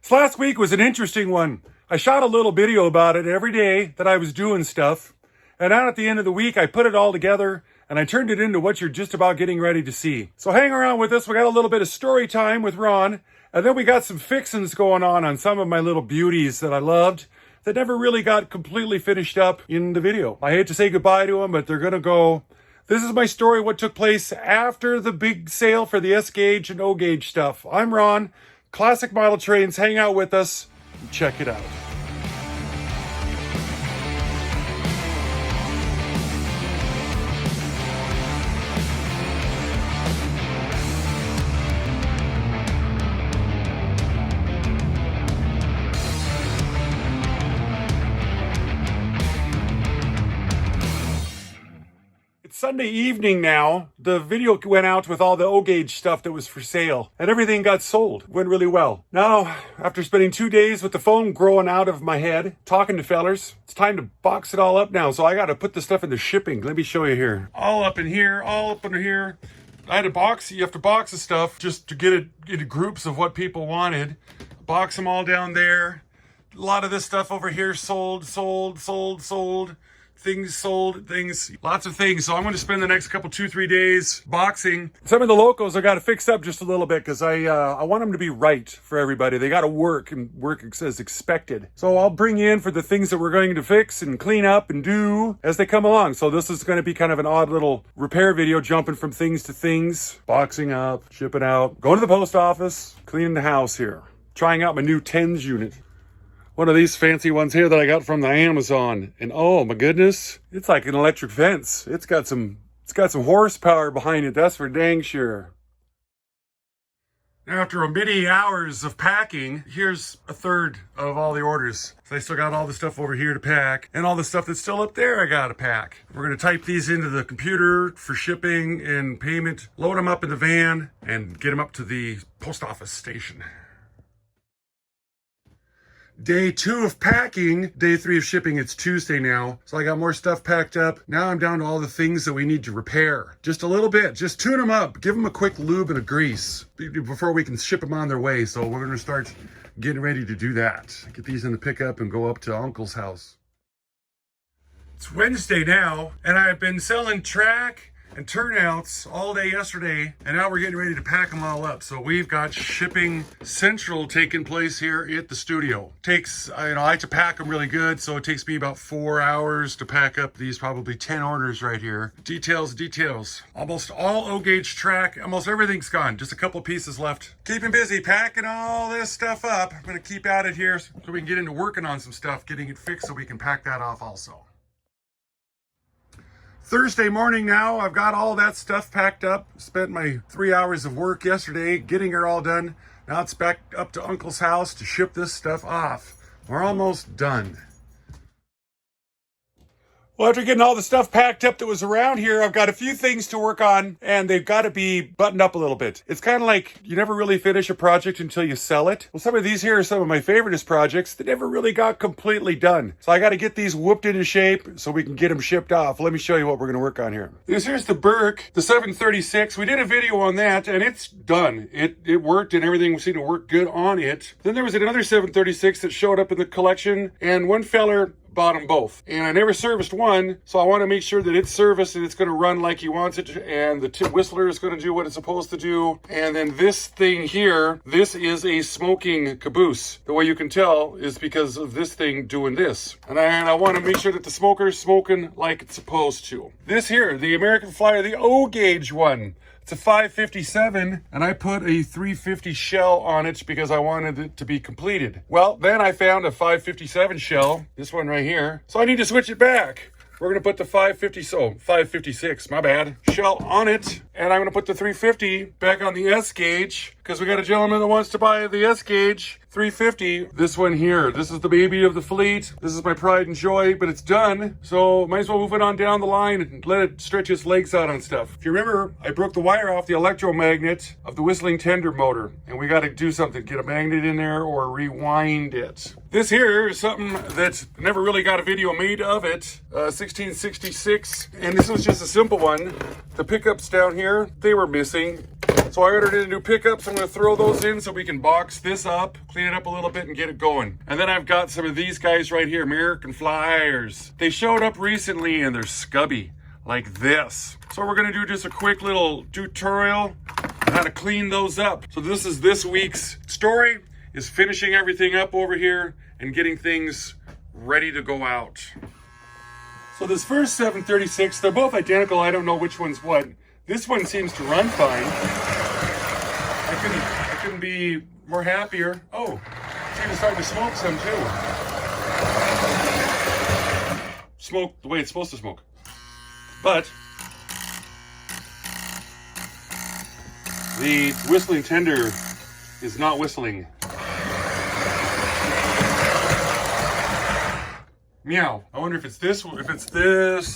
This last week was an interesting one. I shot a little video about it every day that I was doing stuff. And out at the end of the week, I put it all together and I turned it into what you're just about getting ready to see. So hang around with us. We got a little bit of story time with Ron. And then we got some fixings going on some of my little beauties that I loved that never really got completely finished up in the video. I hate to say goodbye to them, but they're gonna go. This is my story, what took place after the big sale for the S-Gauge and O-Gauge stuff. I'm Ron. Classic model trains, hang out with us and check it out. Sunday evening now, the video went out with all the O-Gauge stuff that was for sale and everything got sold. Went really well. Now, after spending 2 days with the foam growing out of my head, talking to fellers, it's time to box it all up now. So I got to put the stuff into shipping. Let me show you here. All up in here, all up under here. I had to box, you have to box the stuff just to get it into groups of what people wanted. Box them all down there. A lot of this stuff over here sold. Things sold, lots of things. So I'm going to spend the next couple, 2-3 days boxing. Some of the locos I got to fix up just a little bit because I want them to be right for everybody. They got to work and work as expected. So I'll bring you in for the things that we're going to fix and clean up and do as they come along. So this is going to be kind of an odd little repair video, jumping from things to things, boxing up, shipping out, going to the post office, cleaning the house here, trying out my new tens unit. One of these fancy ones here that I got from the Amazon. And oh my goodness, it's like an electric fence. It's got some horsepower behind it, that's for dang sure. Now after many hours of packing, here's a third of all the orders. So I still got all the stuff over here to pack and all the stuff that's still up there I gotta pack. We're gonna type these into the computer for shipping and payment, load them up in the van and get them up to the post office station. Day 2 of packing, day 3 of shipping. It's Tuesday now. So I got more stuff packed up. Now I'm down to all the things that we need to repair. Just a little bit, just tune them up. Give them a quick lube and a grease before we can ship them on their way. So we're gonna start getting ready to do that. Get these in the pickup and go up to Uncle's house. It's Wednesday now, and I've been selling track and turnouts all day yesterday, and now we're getting ready to pack them all up. So we've got shipping central taking place here at the studio. Takes, I like to pack them really good, so it takes me about 4 hours to pack up these probably 10 orders right here. Details. Almost all O-Gauge track, almost everything's gone. Just a couple pieces left. Keeping busy packing all this stuff up. I'm gonna keep at it here so we can get into working on some stuff, getting it fixed so we can pack that off also. Thursday morning now, I've got all that stuff packed up. Spent my 3 hours of work yesterday getting her all done. Now it's back up to Uncle's house to ship this stuff off. We're almost done. Well, after getting all the stuff packed up that was around here, I've got a few things to work on, and they've got to be buttoned up a little bit. It's kind of like you never really finish a project until you sell it. Well, some of these here are some of my favoriteest projects that never really got completely done. So I got to get these whooped into shape so we can get them shipped off. Let me show you what we're going to work on here. Here's the Berk, the 736. We did a video on that, and it's done. It worked, and everything seemed to work good on it. Then there was another 736 that showed up in the collection, and one feller bought them both, and I never serviced one, so I want to make sure that it's serviced and it's going to run like he wants it, and the whistler is going to do what it's supposed to do. And then this thing here, this is a smoking caboose. The way you can tell is because of this thing doing this, and I want to make sure that the smoker is smoking like it's supposed to. This here, the American Flyer, the O-Gauge one. It's a 557, and I put a 350 shell on it because I wanted it to be completed. Well, then I found a 557 shell, this one right here, so I need to switch it back. We're going to put the 556, my bad, shell on it, and I'm going to put the 350 back on the S-Gauge because we got a gentleman that wants to buy the S-Gauge 350. This one here, this is the baby of the fleet. This is my pride and joy, but it's done. So might as well move it on down the line and let it stretch its legs out on stuff. If you remember, I broke the wire off the electromagnet of the whistling tender motor, and we got to do something, get a magnet in there or rewind it. This here is something that never really got a video made of it, 1666, and this was just a simple one. The pickups down here here, they were missing. So I ordered in new pickups. I'm gonna throw those in so we can box this up, clean it up a little bit and get it going. And then I've got some of these guys right here, American Pliers. They showed up recently and they're scubby, like this. So we're gonna do just a quick little tutorial on how to clean those up. So this is this week's story, is finishing everything up over here and getting things ready to go out. So this first 736, they're both identical. I don't know which one's what. This one seems to run fine. I couldn't be more happier. Oh, it's even starting to smoke some too. Smoke the way it's supposed to smoke. But the whistling tender is not whistling. Meow. I wonder if it's this locomotive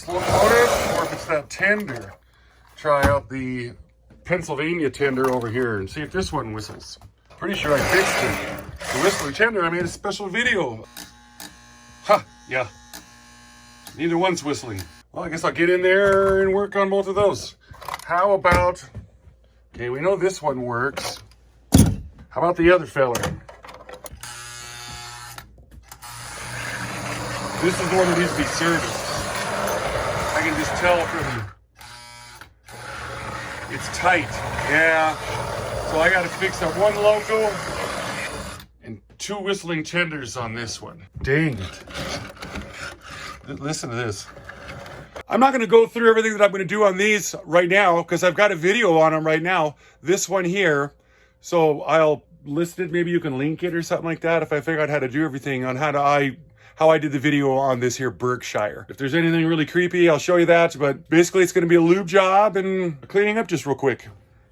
or if it's that tender. Try out the Pennsylvania tender over here and see if this one whistles. Pretty sure I fixed it. The whistling tender, I made a special video. Ha, yeah. Neither one's whistling. Well, I guess I'll get in there and work on both of those. How about, okay, we know this one works. How about the other fella? This is the one that needs to be serviced. I can just tell from, it's tight. Yeah. So I got to fix up one loco and 2 whistling tenders on this one. Dang it. Listen to this. I'm not going to go through everything that I'm going to do on these right now because I've got a video on them right now. This one here. So I'll list it. Maybe you can link it or something like that if I figure out how to do everything on how I did the video on this here Berkshire. If there's anything really creepy, I'll show you that. But basically, it's going to be a lube job and cleaning up just real quick.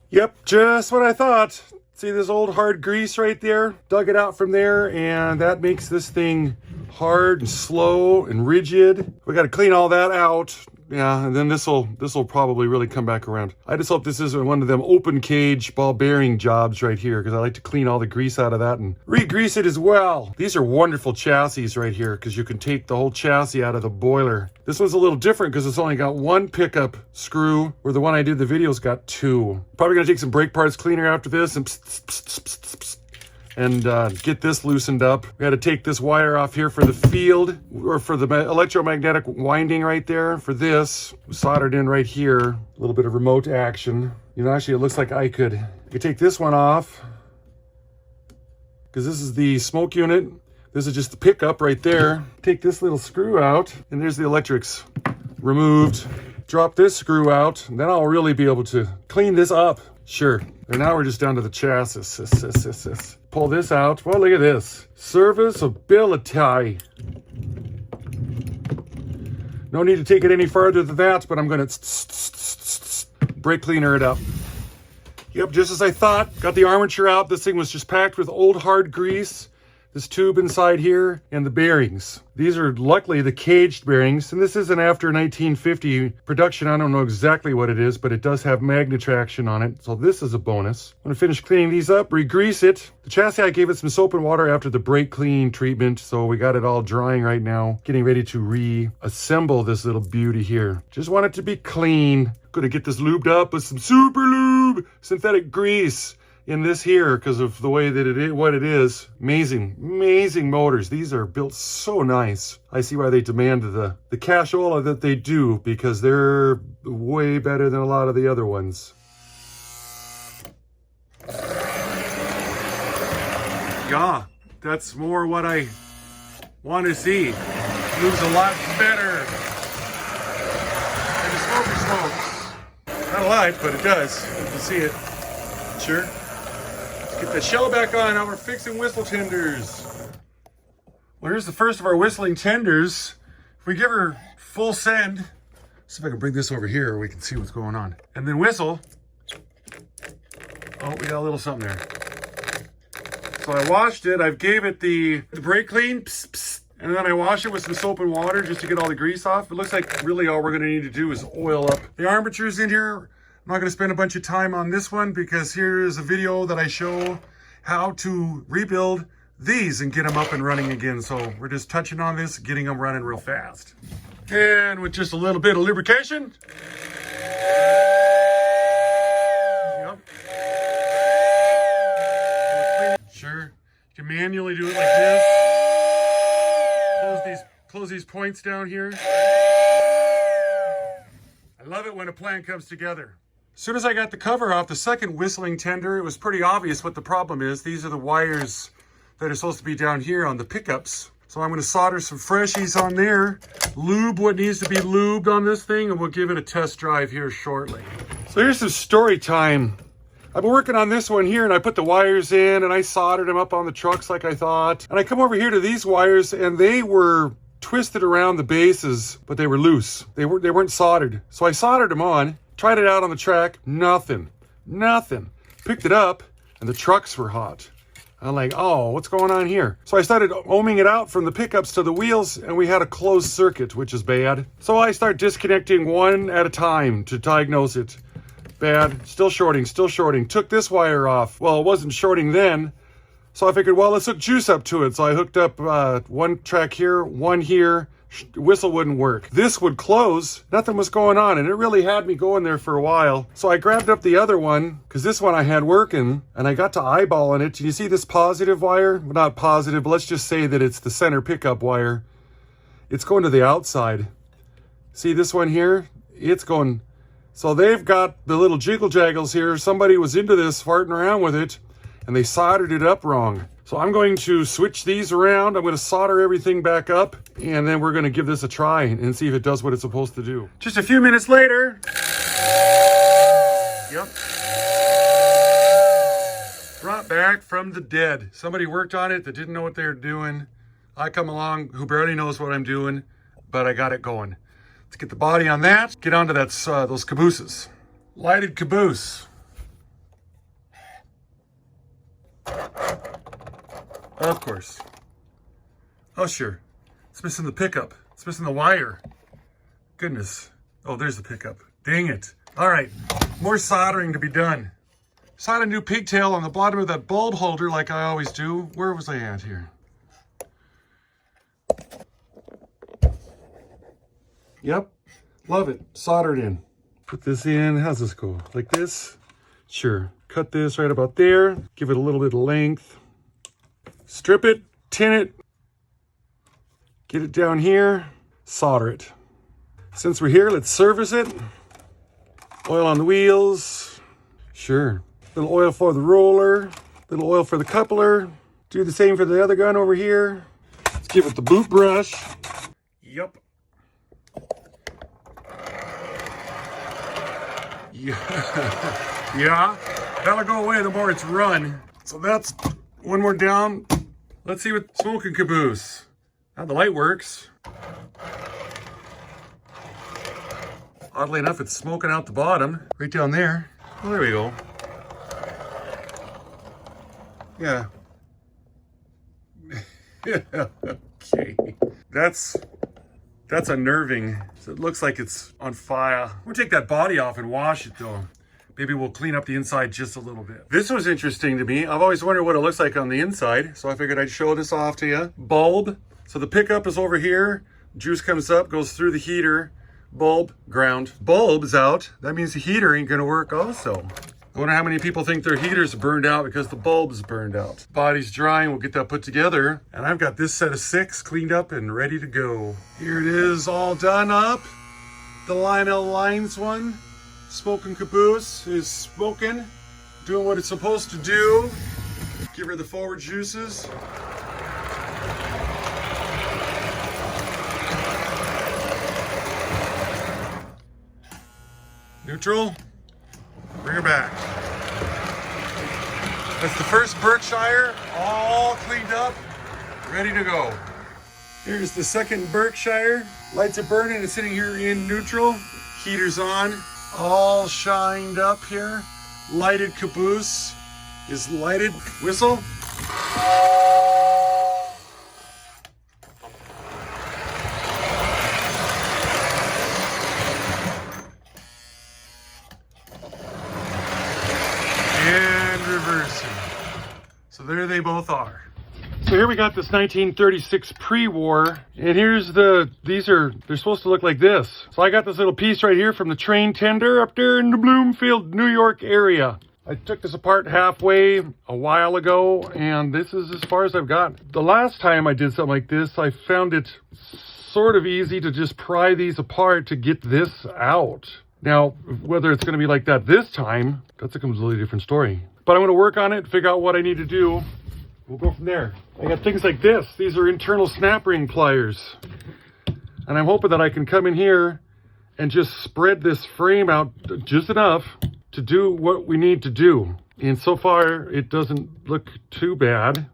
Yep, just what I thought. See this old hard grease right there? Dug it out from there, and that makes this thing hard and slow and rigid. We got to clean all that out. Yeah, and then this'll probably really come back around. I just hope this isn't one of them open cage ball bearing jobs right here, because I like to clean all the grease out of that and re-grease it as well. These are wonderful chassis right here, because you can take the whole chassis out of the boiler. This one's a little different because it's only got 1 pickup screw, where the one I did the video's got 2. Probably gonna take some brake parts cleaner after this and get this loosened up. We got to take this wire off here for the field, or for the electromagnetic winding right there. For this, soldered in right here. A little bit of remote action. You know, actually, it looks like I could take this one off, because this is the smoke unit. This is just the pickup right there. Take this little screw out, and there's the electrics removed. Drop this screw out, and then I'll really be able to clean this up. Sure. And now we're just down to the chassis. Pull this out. Well, look at this. Serviceability. No need to take it any farther than that, but I'm going to brake cleaner it up. Yep, just as I thought. Got the armature out. This thing was just packed with old hard grease. This tube inside here, and the bearings. These are luckily the caged bearings, and this is an after 1950 production. I don't know exactly what it is, but it does have Magne-Traction on it, so this is a bonus. I'm gonna finish cleaning these up, re-grease it. The chassis, I gave it some soap and water after the brake clean treatment, so we got it all drying right now. Getting ready to reassemble this little beauty here. Just want it to be clean. Gonna get this lubed up with some Super Lube Synthetic Grease in this here, because of the way that it is, what it is. Amazing motors. These are built so nice. I see why they demand the cashola that they do, because they're way better than a lot of the other ones. Yeah, that's more what I want to see. Moves a lot better. And the smoker smokes. Not a lot, but it does. You can see it. Sure. Get the shell back on. Now we're fixing whistle tenders. Well, here's the first of our whistling tenders. If we give her full send, see if I can bring this over here, we can see what's going on. And then whistle. Oh, we got a little something there. So I washed it. I gave it the brake clean. Psst, psst, and then I wash it with some soap and water just to get all the grease off. It looks like really all we're going to need to do is oil up. The armature's in here. I'm not going to spend a bunch of time on this one, because here's a video that I show how to rebuild these and get them up and running again. So we're just touching on this, getting them running real fast. And with just a little bit of lubrication, Sure. You can manually do it like this. Close these points down here. I love it when a plan comes together. As soon as I got the cover off the second whistling tender, it was pretty obvious what the problem is. These are the wires that are supposed to be down here on the pickups. So I'm going to solder some freshies on there, lube what needs to be lubed on this thing, and we'll give it a test drive here shortly. So here's some story time. I've been working on this one here, and I put the wires in and I soldered them up on the trucks like I thought. And I come over here to these wires and they were twisted around the bases, but they were loose. They weren't soldered. So I soldered them on, tried it out on the track, nothing. Picked it up and the trucks were hot. I'm like, oh, what's going on here? So I started ohming it out from the pickups to the wheels, and we had a closed circuit, which is bad. So I start disconnecting one at a time to diagnose it. Bad, still shorting. Took this wire off. Well, it wasn't shorting then. So I figured, well, let's hook juice up to it. So I hooked up one track here, one here. Whistle wouldn't work. This would close. Nothing was going on, and it really had me going there for a while. So I grabbed up the other one, because this one I had working, and I got to eyeballing it. You see this positive wire? Well, not positive, but let's just say that it's the center pickup wire. It's going to the outside. See this one here? It's going... So they've got the little jiggle jaggles here. Somebody was into this, farting around with it, and they soldered it up wrong. So I'm going to switch these around. I'm going to solder everything back up, and then we're going to give this a try and see if it does what it's supposed to do. Just a few minutes later. Yep. Brought back from the dead. Somebody worked on it that didn't know what they were doing. I come along who barely knows what I'm doing, but I got it going. Let's get the body on that. Get onto that, those cabooses. Lighted caboose. Of course. Oh, sure. It's missing the pickup. It's missing the wire. Goodness. Oh, there's the pickup. Dang it. All right. More soldering to be done. Soldered a new pigtail on the bottom of that bulb holder like I always do. Where was I at here? Yep. Love it. Soldered in. Put this in. How's this go? Like this? Sure. Cut this right about there. Give it a little bit of length. Strip it, tin it, get it down here, solder it. Since we're here, let's service it. Oil on the wheels, sure. Little oil for the roller, little oil for the coupler. Do the same for the other gun over here. Let's give it the boot brush. Yep. Yeah, that'll go away the more it's run. So that's one more down. Let's see what smoking caboose. Now the light works. Oddly enough, it's smoking out the bottom, right down there. Well, there we go. Yeah. Okay. That's unnerving. So it looks like it's on fire. We'll take that body off and wash it though. Maybe we'll clean up the inside just a little bit. This was interesting to me. I've always wondered what it looks like on the inside, so I figured I'd show this off to you. Bulb. So the pickup is over here. Juice comes up, goes through the heater. Bulb, ground. Bulb is out. That means the heater ain't gonna work also. I wonder how many people think their heater's burned out because the bulb's burned out. Body's drying, we'll get that put together. And I've got this set of 6 cleaned up and ready to go. Here it is, all done up. The Lionel Lines one. Smoking caboose is smoking, doing what it's supposed to do. Give her the forward juices. Neutral, bring her back. That's the first Berkshire, all cleaned up, ready to go. Here's the second Berkshire. Lights are burning, it's sitting here in neutral. Heater's on. All shined up here. Lighted caboose is lighted. Whistle. And reversing. So there they both are. So here we got this 1936 pre-war, and here's they're supposed to look like this. So I got this little piece right here from the train tender up there in the Bloomfield, New York area. I took this apart halfway a while ago, and this is as far as I've got. The last time I did something like this, I found it sort of easy to just pry these apart to get this out. Now, whether it's going to be like that this time, that's a completely different story. But I'm going to work on it, figure out what I need to do. We'll go from there. I got things like this. These are internal snap ring pliers. And I'm hoping that I can come in here and just spread this frame out just enough to do what we need to do. And so far, it doesn't look too bad.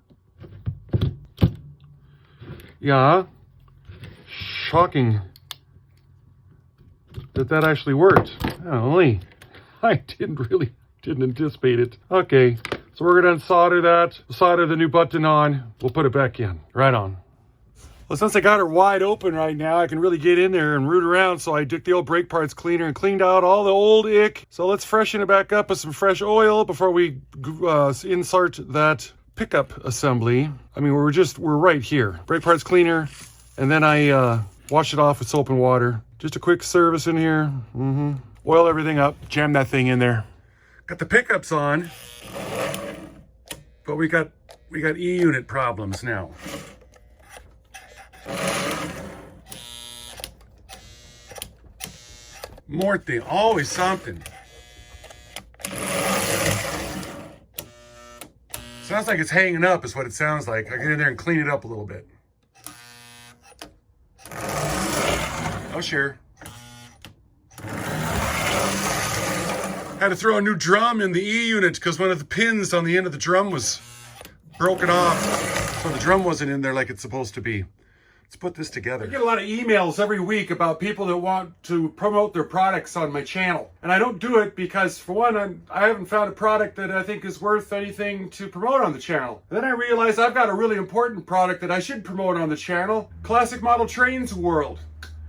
Yeah. Shocking that actually worked. Holy, I didn't anticipate it. Okay, so we're gonna solder that, solder the new button on, we'll put it back in. Right on. Well, since I got her wide open right now, I can really get in there and root around, so I took the old brake parts cleaner and cleaned out all the old ick. So let's freshen it back up with some fresh oil before we insert that pickup assembly. I mean, we're right here. Brake parts cleaner, and then I wash it off with soap and water. Just a quick service in here. Oil everything up, jam that thing in there. Got the pickups on, but we got E-unit problems now. More thing, always something. Sounds like it's hanging up is what it sounds like. I get in there and clean it up a little bit. Oh, sure. Had to throw a new drum in the E-unit because one of the pins on the end of the drum was broken off. So the drum wasn't in there like it's supposed to be. Let's put this together. I get a lot of emails every week about people that want to promote their products on my channel. And I don't do it because, for one, I haven't found a product that I think is worth anything to promote on the channel. And then I realized I've got a really important product that I should promote on the channel. Classic Model Trains World.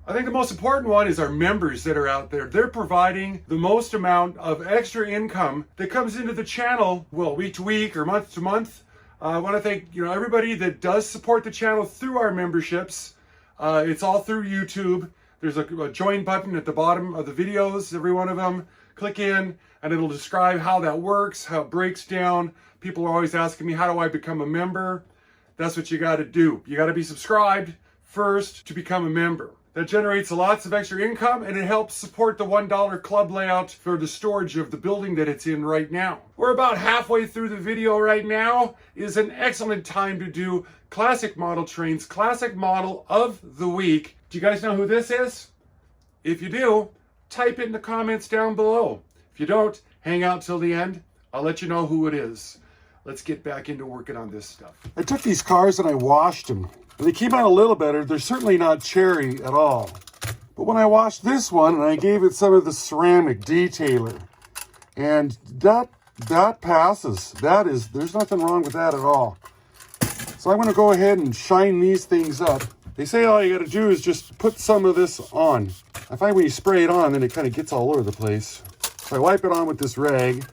I think the most important one is our members that are out there. They're providing the most amount of extra income that comes into the channel, well, week to week or month to month. I want to thank everybody that does support the channel through our memberships. It's all through YouTube. There's a join button at the bottom of the videos, every one of them. Click in and it'll describe how that works, how it breaks down. People are always asking me, how do I become a member? That's what you got to do. You got to be subscribed first to become a member. That generates lots of extra income, and it helps support the $1 club layout for the storage of the building that it's in right now. We're about halfway through the video right now. Is an excellent time to do Classic Model Trains, Classic Model of the Week. Do you guys know who this is? If you do, type it in the comments down below. If you don't, hang out till the end. I'll let you know who it is. Let's get back into working on this stuff. I took these cars and I washed them. And they came out a little better. They're certainly not cherry at all. But when I washed this one and I gave it some of the ceramic detailer, and that passes. There's nothing wrong with that at all. So I'm going to go ahead and shine these things up. They say all you got to do is just put some of this on. I find when you spray it on, then it kind of gets all over the place. So I wipe it on with this rag,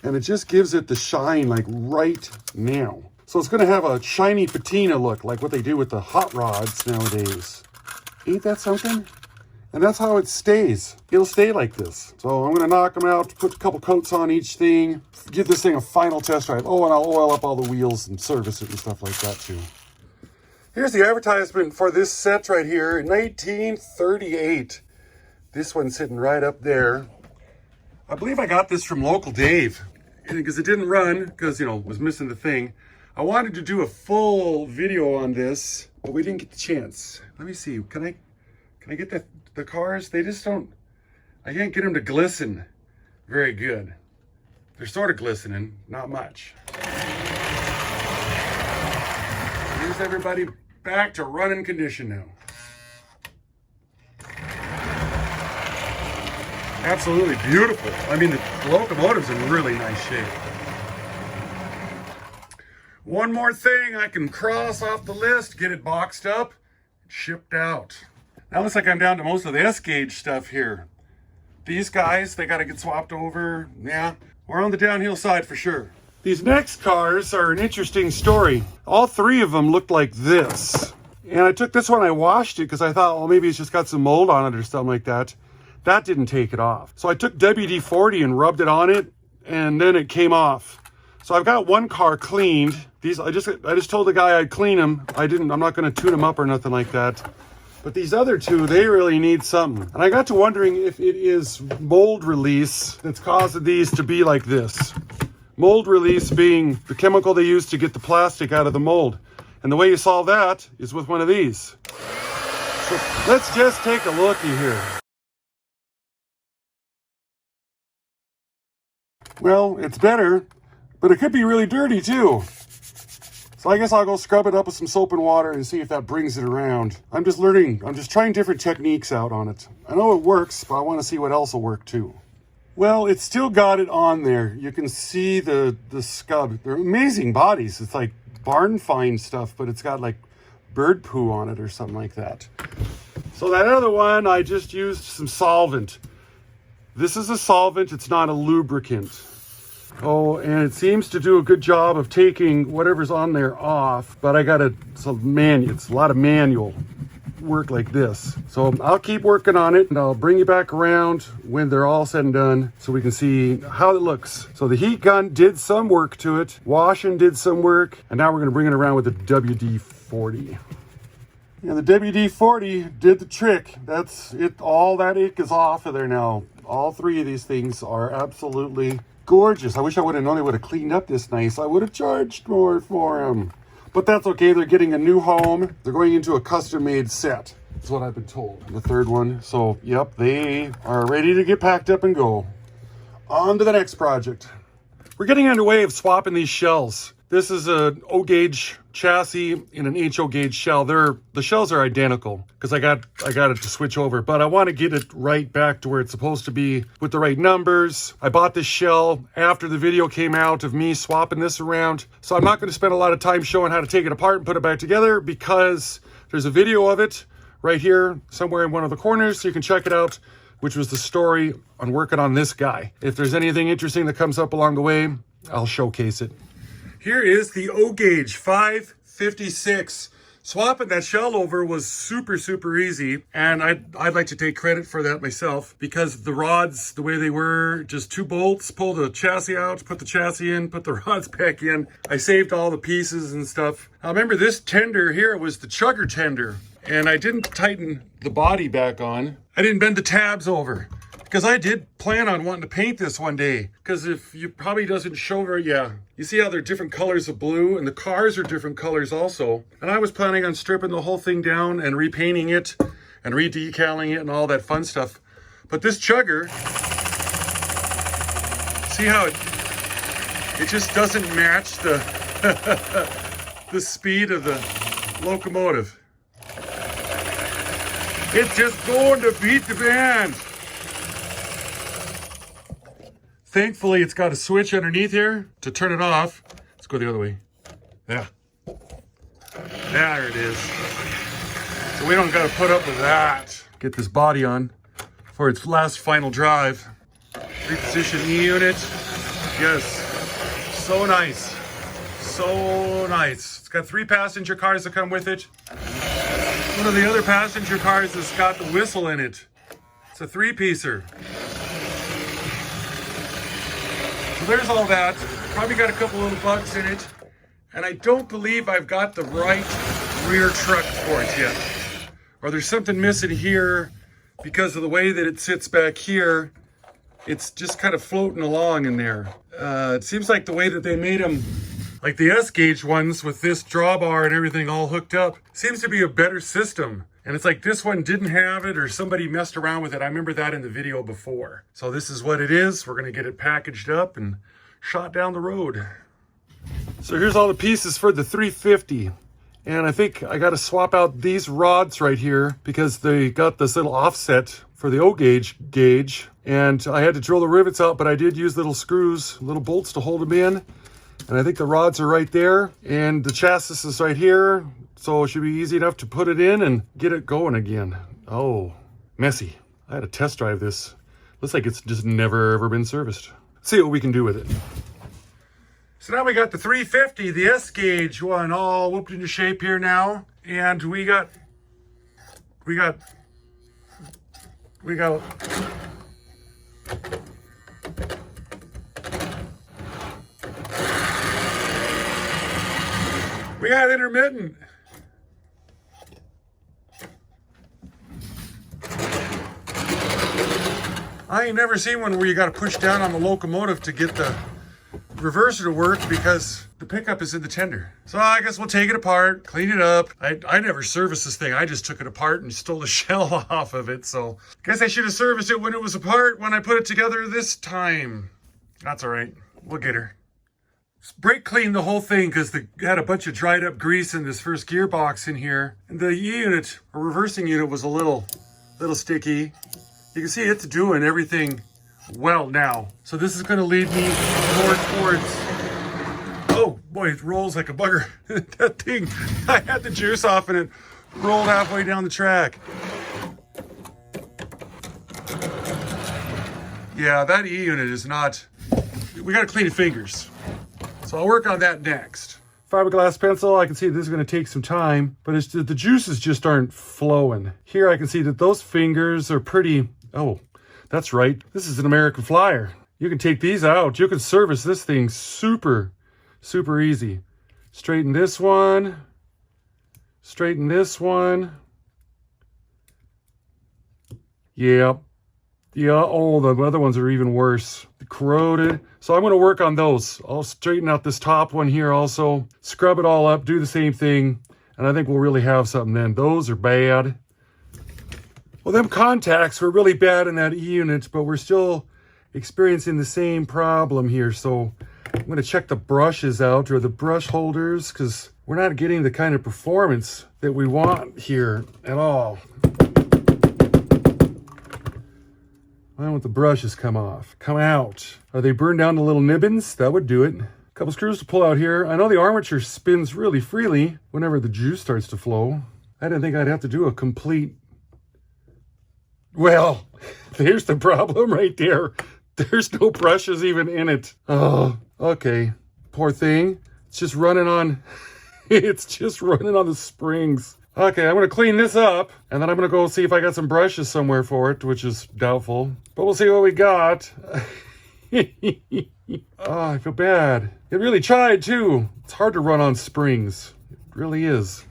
and it just gives it the shine like right now. So it's going to have a shiny patina look, like what they do with the hot rods nowadays. Ain't that something? And that's how it stays. It'll stay like this. So I'm going to knock them out, put a couple coats on each thing, give this thing a final test drive. Oh, and I'll oil up all the wheels and service it and stuff like that too. Here's the advertisement for this set right here in 1938. This one's sitting right up there. I believe I got this from Local Dave because it didn't run because, was missing the thing. I wanted to do a full video on this, but we didn't get the chance. Let me see. Can I get the cars? They just don't. I can't get them to glisten very good. They're sort of glistening, not much. Here's everybody back to running condition now. Absolutely beautiful. I mean, the locomotive's in really nice shape. One more thing I can cross off the list, get it boxed up, shipped out. Now it looks like I'm down to most of the S-gauge stuff here. These guys, they got to get swapped over. Yeah, we're on the downhill side for sure. These next cars are an interesting story. All three of them looked like this. And I took this one, I washed it because I thought, well, maybe it's just got some mold on it or something like that. That didn't take it off. So I took WD-40 and rubbed it on it, and then it came off. So I've got one car cleaned. These I just told the guy I'd clean them. I'm not going to tune them up or nothing like that. But these other two, they really need something. And I got to wondering if it is mold release that's causing these to be like this. Mold release being the chemical they use to get the plastic out of the mold. And the way you solve that is with one of these. So let's just take a looky here. Well, it's better, but it could be really dirty too. So I guess I'll go scrub it up with some soap and water and see if that brings it around. I'm just learning. I'm just trying different techniques out on it. I know it works, but I want to see what else will work too. Well, it's still got it on there. You can see the scub. They're amazing bodies. It's like barn find stuff, but it's got like bird poo on it or something like that. So that other one, I just used some solvent. This is a solvent. It's not a lubricant. Oh, and it seems to do a good job of taking whatever's on there off, but I got it's a lot of manual work like this. So I'll keep working on it, and I'll bring you back around when they're all said and done so we can see how it looks. So the heat gun did some work to it, washing did some work, and now we're going to bring it around with the WD-40. Yeah, the WD-40 did the trick. That's it. All that ink is off of there now. All three of these things are absolutely gorgeous. I wish I would have known they would have cleaned up this nice. I would have charged more for them. But that's okay. They're getting a new home. They're going into a custom-made set. That's what I've been told. The third one. So, yep, they are ready to get packed up and go. On to the next project. We're getting underway of swapping these shells. This is an O-gauge chassis in an HO gauge shell. The shells are identical because I got it to switch over, but I want to get it right back to where it's supposed to be with the right numbers. I bought this shell after the video came out of me swapping this around, so I'm not going to spend a lot of time showing how to take it apart and put it back together because there's a video of it right here somewhere in one of the corners, so you can check it out, which was the story on working on this guy. If there's anything interesting that comes up along the way, I'll showcase it. Here is the O-gauge 556. Swapping that shell over was super, super easy. And I'd like to take credit for that myself because the rods, the way they were, just 2 bolts, pull the chassis out, put the chassis in, put the rods back in. I saved all the pieces and stuff. Now remember this tender here was the chugger tender. And I didn't tighten the body back on. I didn't bend the tabs over. Because I did plan on wanting to paint this one day. Because if you probably doesn't show very, yeah. You see how they're different colors of blue and the cars are different colors also. And I was planning on stripping the whole thing down and repainting it and re-decaling it and all that fun stuff. But this chugger, see how it just doesn't match the, the speed of the locomotive. It's just going to beat the band. Thankfully, it's got a switch underneath here to turn it off. Let's go the other way. Yeah. There it is. So we don't got to put up with that. Get this body on for its last final drive. Reposition the unit. Yes. So nice. So nice. It's got 3 passenger cars that come with it. One of the other passenger cars has got the whistle in it. It's a 3-piecer. So there's all that. Probably got a couple little bugs in it. And I don't believe I've got the right rear truck for it yet. Or there's something missing here because of the way that it sits back here. It's just kind of floating along in there. It seems like the way that they made them, like the S-gauge ones with this drawbar and everything all hooked up, seems to be a better system. And it's like this one didn't have it or somebody messed around with it. I remember that in the video before. So this is what it is. We're gonna get it packaged up and shot down the road. So here's all the pieces for the 350. And I think I gotta swap out these rods right here because they got this little offset for the O-gauge gauge. And I had to drill the rivets out, but I did use little screws, little bolts to hold them in. And I think the rods are right there. And the chassis is right here. So it should be easy enough to put it in and get it going again. Oh, messy. I had to test drive this. Looks like it's just never ever been serviced. Let's see what we can do with it. So now we got the 350, the S-gauge one all whooped into shape here now. And we got We got intermittent. I ain't never seen one where you got to push down on the locomotive to get the reverser to work because the pickup is in the tender. So I guess we'll take it apart, clean it up. I never serviced this thing. I just took it apart and stole the shell off of it. So I guess I should have serviced it when it was apart when I put it together this time. That's all right. We'll get her. Brake cleaned the whole thing because they had a bunch of dried up grease in this first gearbox in here. And the E-unit, or reversing unit, was a little sticky. You can see it's doing everything well now. So this is going to lead me more towards... Oh boy, it rolls like a bugger. That thing, I had the juice off and it rolled halfway down the track. Yeah, that E-unit is not... We got to clean the fingers. So I'll work on that next. Fiberglass pencil, I can see this is going to take some time, but it's the juices just aren't flowing. Here I can see that those fingers are pretty... Oh, that's right. This is an American Flyer. You can take these out. You can service this thing super easy. Straighten this one. Straighten this one. Yep. Yeah, oh, the other ones are even worse. Corroded. So I'm going to work on those. I'll straighten out this top one here also. Scrub it all up. Do the same thing. And I think we'll really have something then. Those are bad. Well, them contacts were really bad in that E-unit, but we're still experiencing the same problem here. So I'm going to check the brushes out, or the brush holders, because we're not getting the kind of performance that we want here at all. Why don't the brushes come out? Are they burned down to little nibbins? That would do it. A couple screws to pull out here. I know the armature spins really freely whenever the juice starts to flow. I didn't think I'd have to do a complete... Well, there's the problem right there. There's no brushes even in it. Oh, okay. Poor thing. It's just running on... It's just running on the springs. Okay, I'm going to clean this up, and then I'm going to go see if I got some brushes somewhere for it, which is doubtful. But we'll see what we got. Oh, I feel bad. It really tried, too. It's hard to run on springs. It really is.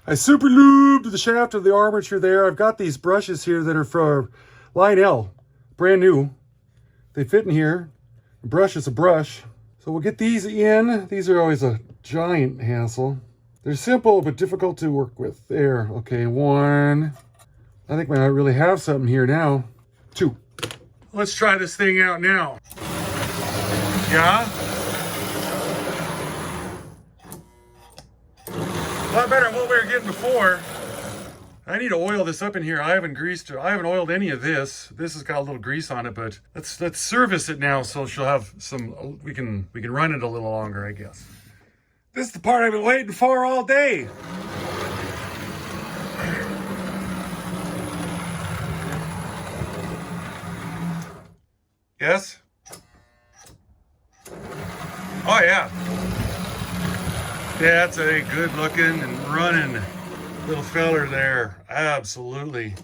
I super lubed the shaft of the armature there. I've got these brushes here that are for Lionel. Brand new. They fit in here. A brush is a brush. So we'll get these in. These are always a giant hassle. They're simple, but difficult to work with. There, okay, one. I think we might really have something here now. Two. Let's try this thing out now. Yeah? A lot better than what we were getting before. I need to oil this up in here. I haven't oiled any of this. This has got a little grease on it, but let's service it now so she'll have some, we can run it a little longer, I guess. This is the part I've been waiting for all day. Yes? Oh, yeah. That's a good looking and running little feller there. Absolutely.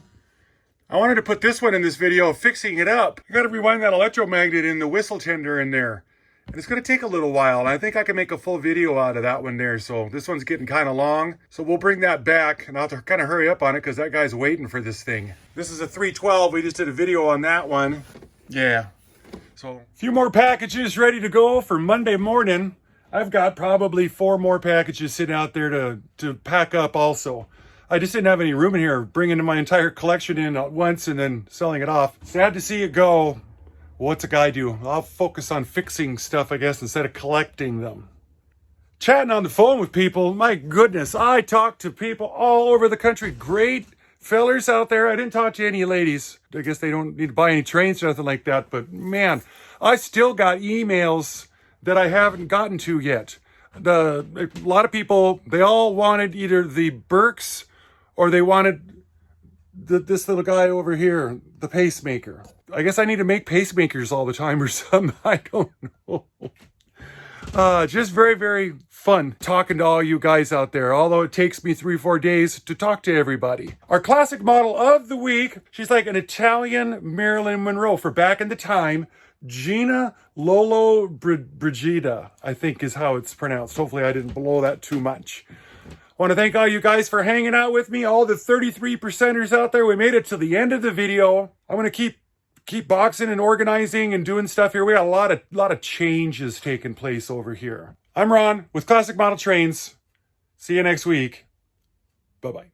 I wanted to put this one in this video, fixing it up. I got to rewind that electromagnet in the whistle tender in there. And it's going to take a little while, and I think I can make a full video out of that one there. So this one's getting kind of long. So we'll bring that back, and I'll have to kind of hurry up on it because that guy's waiting for this thing. This is a 312. We just did a video on that one. Yeah. So a few more packages ready to go for Monday morning. I've got probably 4 more packages sitting out there to pack up also. I just didn't have any room in here, bringing my entire collection in at once and then selling it off. Sad to see it go. What's a guy do? I'll focus on fixing stuff, I guess, instead of collecting them. Chatting on the phone with people, my goodness, I talk to people all over the country. Great fellers out there. I didn't talk to any ladies. I guess they don't need to buy any trains or nothing like that. But man, I still got emails that I haven't gotten to yet. A lot of people, they all wanted either the Berks or they wanted this little guy over here, the Pacemaker. I guess I need to make pacemakers all the time or something. I don't know. Just very, very fun talking to all you guys out there, although it takes me 3-4 days to talk to everybody. Our classic model of the week, she's like an Italian Marilyn Monroe for back in the time. Gina Lolo Brigida, I think is how it's pronounced. Hopefully I didn't blow that too much. I want to thank all you guys for hanging out with me, all the 33%ers out there. We made it to the end of the video. I'm going to keep boxing and organizing and doing stuff here. We got a lot of changes taking place over here. I'm Ron with Classic Model Trains. See you next week. Bye-bye.